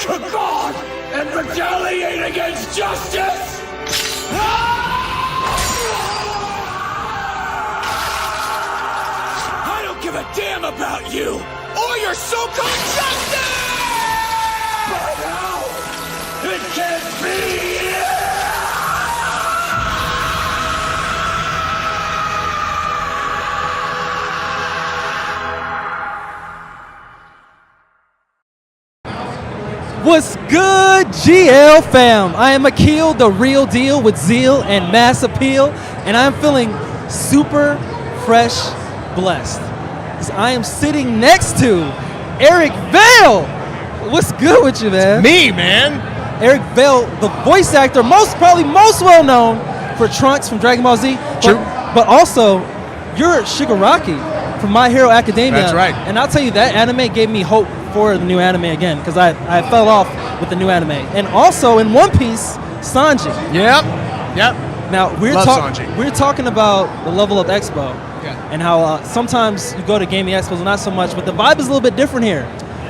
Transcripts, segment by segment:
like a god and retaliate against justice? I don't give a damn about you or your so-called justice! But how? It can't be! What's good, GL fam? I am Akil, the real deal with zeal and mass appeal, and I'm feeling super fresh blessed. 'Cause I am sitting next to Eric Vale. What's good with you, man? Me, man. Eric Vale, the voice actor, probably most well known for Trunks from Dragon Ball Z. True. But also, you're Shigaraki from My Hero Academia. That's right. And I'll tell you, that anime gave me hope for the new anime again, because I fell off with the new anime. And also in One Piece, Sanji. Yep. Now Love Sanji. we're talking about the Level Up Expo, Yeah. and how sometimes you go to gaming expos, not so much, but the vibe is a little bit different here.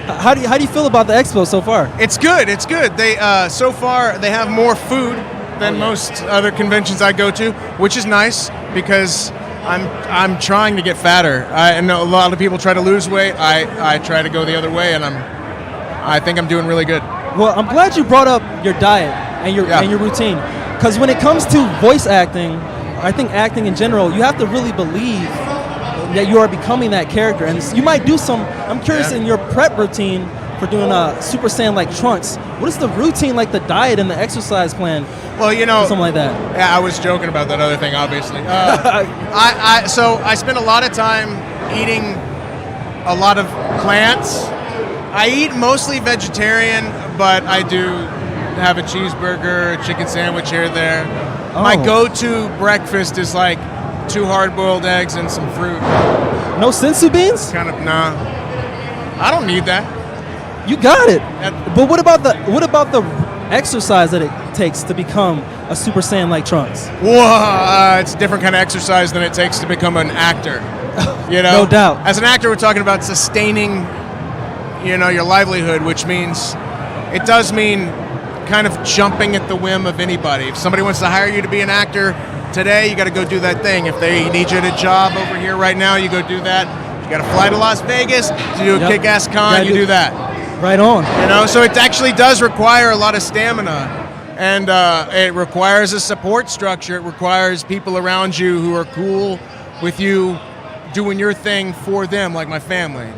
How do you feel about the expo so far? It's good. It's good. They so far they have more food than most other conventions I go to, which is nice because I'm trying to get fatter. I know a lot of people try to lose weight. I try to go the other way, and I think I'm doing really good. Well, I'm glad you brought up your diet and your routine, because when it comes to voice acting, I think acting in general, you have to really believe that you are becoming that character, and you might do some. I'm curious, in your prep routine for doing a Super Saiyan like Trunks, what is the routine, like the diet and the exercise plan? Well, you know, something like that. Yeah, I was joking about that other thing, obviously. So I spend a lot of time eating a lot of plants. I eat mostly vegetarian, but I do have a cheeseburger, a chicken sandwich here or there. Oh. My go-to breakfast is like 2 hard-boiled eggs and some fruit. No sensu beans? Kind of, nah. I don't need that. You got it. But what about the exercise that it takes to become a Super Saiyan like Trunks? Whoa, it's a different kind of exercise than it takes to become an actor. You know, No doubt. As an actor, we're talking about sustaining, your livelihood, which means it does mean kind of jumping at the whim of anybody. If somebody wants to hire you to be an actor today, you got to go do that thing. If they need you at a job over here right now, you go do that. You got to fly to Las Vegas to do a kick-ass con, you do that. Right on. So it actually does require a lot of stamina, and it requires a support structure. It requires people around you who are cool with you doing your thing for them, like my family,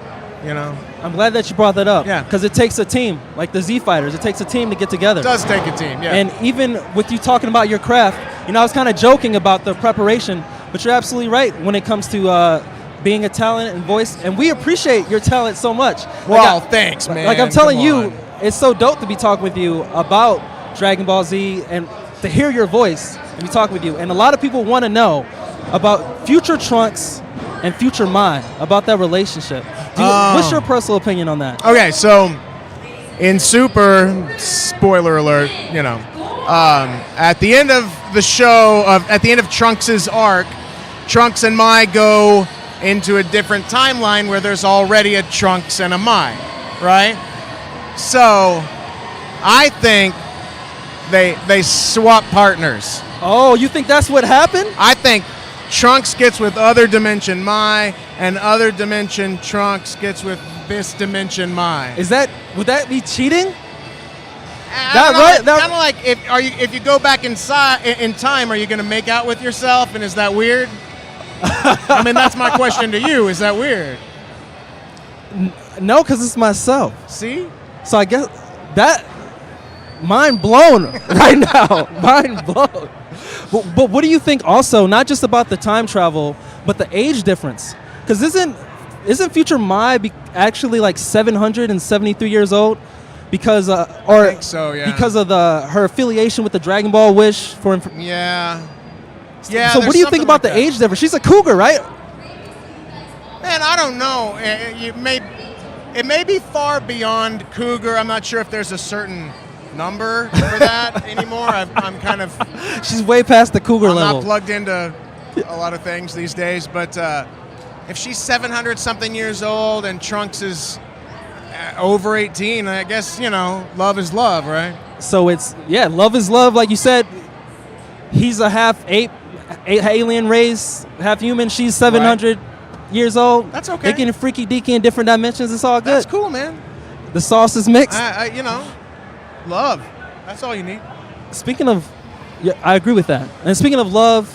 I'm glad that you brought that up. Yeah. Because it takes a team, like the Z Fighters. It takes a team to get together. It does take a team, yeah. And even with you talking about your craft, I was kind of joking about the preparation, but you're absolutely right when it comes to being a talent and voice, and we appreciate your talent so much. Well, thanks, man. Like I'm telling Come you, on. it's so dope to be talking with you about Dragon Ball Z and to hear your voice and be talking with you. And a lot of people want to know about future Trunks and future Mai, about that relationship. What's your personal opinion on that? Okay, so in Super, spoiler alert, at the end of the show, at the end of Trunks' arc, Trunks and Mai go into a different timeline where there's already a Trunks and a Mai, right? So I think they swap partners. Oh, you think that's what happened? I think Trunks gets with other dimension Mai, and other dimension Trunks gets with this dimension Mai. Would that be cheating? Kind of like if you go back in time, are you going to make out with yourself, and is that weird? I mean, that's my question to you. Is that weird? No, because it's myself. See? So I guess that mind blown right now. Mind blown. But what do you think also, not just about the time travel, but the age difference? Because isn't future Mai actually like 773 years old? Because I think so, yeah. Because of her affiliation with the Dragon Ball Wish for Yeah. Yeah. So what do you think about the age difference? She's a cougar, right? Man, I don't know. It may be far beyond cougar. I'm not sure if there's a certain number for that anymore. I'm kind of... She's way past the cougar level. I'm not plugged into a lot of things these days, but if she's 700-something years old and Trunks is over 18, I guess, love is love, right? So it's, love is love. Like you said, he's a half ape, alien race, half human. She's 700 years old. That's okay. They're getting freaky deaky in different dimensions. It's all good. That's cool, man. The sauce is mixed. Love. That's all you need. Speaking of, I agree with that. And speaking of love,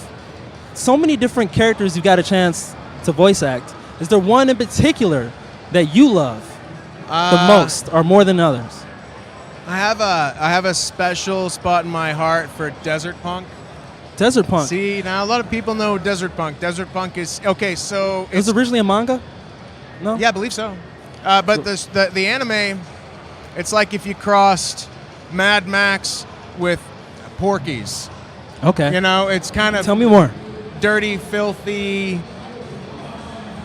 so many different characters you've got a chance to voice act. Is there one in particular that you love the most or more than others? I have a special spot in my heart for Desert Punk. Desert Punk. See, now a lot of people know Desert Punk. Desert Punk is okay. So it was originally a manga. No. Yeah, I believe so. But the anime, it's like if you crossed Mad Max with Porky's. Okay. It's kind of tell me more. Dirty, filthy.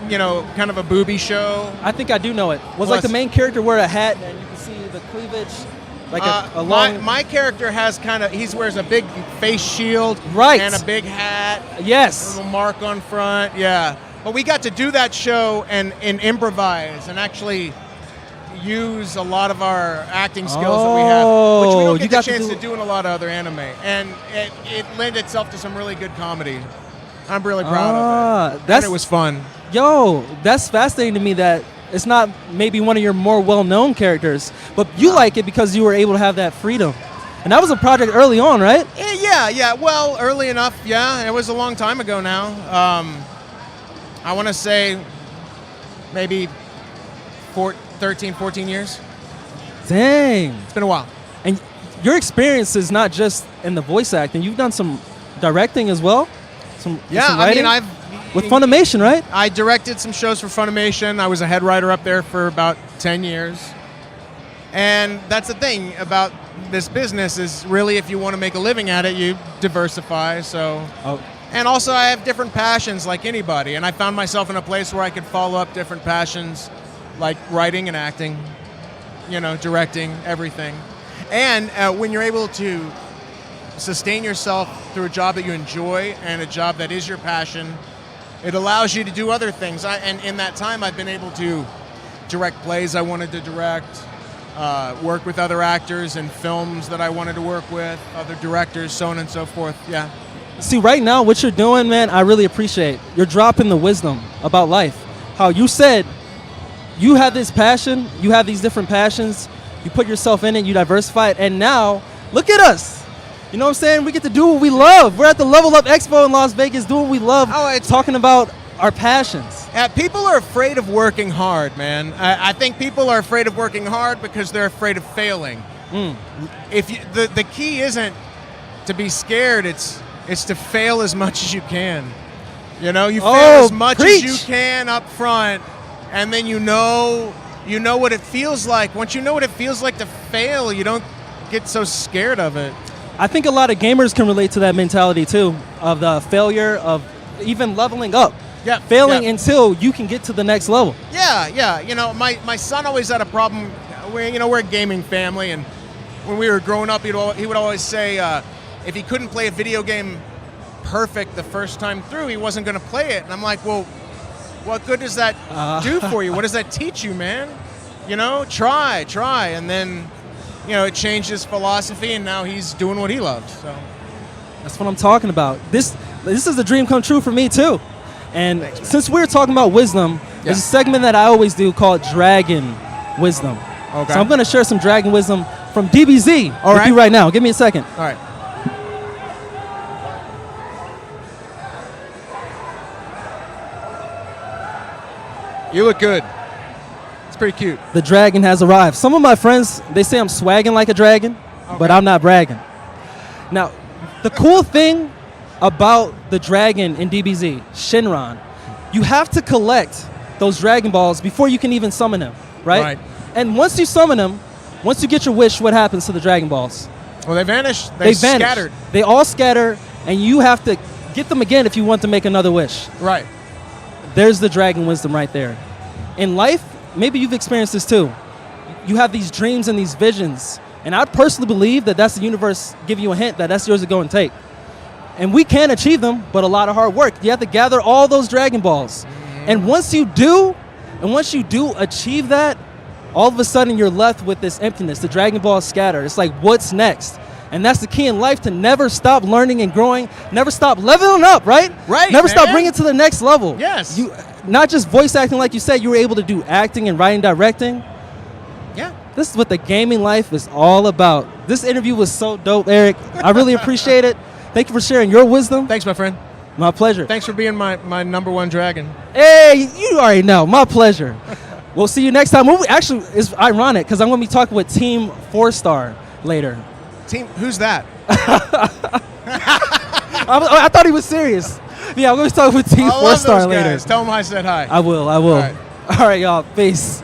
Kind of a booby show. I think I do know it. Was like the main character wear a hat and you can see the cleavage, like a long. My character has he wears a big face shield, right, and a big hat. Yes, a little mark on front. Yeah, but we got to do that show and improvise and actually use a lot of our acting skills that we have, which we don't get the chance to do in a lot of other anime, and it lent itself to some really good comedy. I'm really proud of it. And it was fun. Yo, that's fascinating to me that it's not maybe one of your more well-known characters, but you like it because you were able to have that freedom. And that was a project early on, right? Yeah. Well, early enough, yeah. It was a long time ago now. I want to say maybe 13, 14 years. Dang. It's been a while. And your experience is not just in the voice acting. You've done some directing as well? Some writing? With Funimation, right? I directed some shows for Funimation. I was a head writer up there for about 10 years. And that's the thing about this business is really if you want to make a living at it, you diversify. And also I have different passions like anybody. And I found myself in a place where I could follow up different passions like writing and acting, directing, everything. And when you're able to sustain yourself through a job that you enjoy and a job that is your passion, it allows you to do other things. And in that time, I've been able to direct plays I wanted to direct, work with other actors in films that I wanted to work with, other directors, so on and so forth. Yeah. See, right now, what you're doing, man, I really appreciate. You're dropping the wisdom about life. How you said you have this passion, you have these different passions, you put yourself in it, you diversify it, and now, look at us. You know what I'm saying? We get to do what we love. We're at the Level Up Expo in Las Vegas doing what we love, talking about our passions. People are afraid of working hard, man. I think people are afraid of working hard because they're afraid of failing. If the key isn't to be scared, it's to fail as much as you can. You fail as much as you can up front, and then you know what it feels like. Once you know what it feels like to fail, you don't get so scared of it. I think a lot of gamers can relate to that mentality too, of the failure of even leveling up. Yeah, failing until you can get to the next level. Yeah. My son always had a problem. We're a gaming family, and when we were growing up, he would always say if he couldn't play a video game perfect the first time through, he wasn't going to play it. And I'm like, well, what good does that do for you? What does that teach you, man? Try. And then, it changed his philosophy, and now he's doing what he loves. So that's what I'm talking about. This is a dream come true for me, too. And since we're talking about wisdom, there's a segment that I always do called Dragon Wisdom. Okay. So I'm going to share some Dragon Wisdom from DBZ with you right now. Give me a second. All right. You look good. It's pretty cute. The dragon has arrived. Some of my friends, they say I'm swagging like a dragon, but I'm not bragging. Now, the cool thing about the dragon in DBZ, Shinron, you have to collect those Dragon Balls before you can even summon him, right? And once you summon him, once you get your wish, what happens to the Dragon Balls? Well, they vanish. They scattered. They all scatter, and you have to get them again if you want to make another wish. Right. There's the Dragon Wisdom right there. In life, maybe you've experienced this too. You have these dreams and these visions, and I personally believe that that's the universe giving you a hint that that's yours to go and take. And we can achieve them, but a lot of hard work. You have to gather all those Dragon Balls. And once you do achieve that, all of a sudden you're left with this emptiness. The Dragon Ball scatter. It's like, what's next? And that's the key in life, to never stop learning and growing, never stop leveling up, right? Right, Never man. stop bringing it to the next level. Yes. You, not just voice acting, like you said, you were able to do acting and writing, directing. Yeah. This is what the gaming life is all about. This interview was so dope, Eric. I really appreciate it. Thank you for sharing your wisdom. Thanks, my friend. My pleasure. Thanks for being my number one dragon. Hey, you already know. My pleasure. We'll see you next time. Actually, it's ironic because I'm going to be talking with Team 4-Star later. Team, who's that? I thought he was serious. Yeah, I'm going to be talking with Team 4-Star later. Guys. Tell them I said hi. I will. All right. All right, y'all. Peace.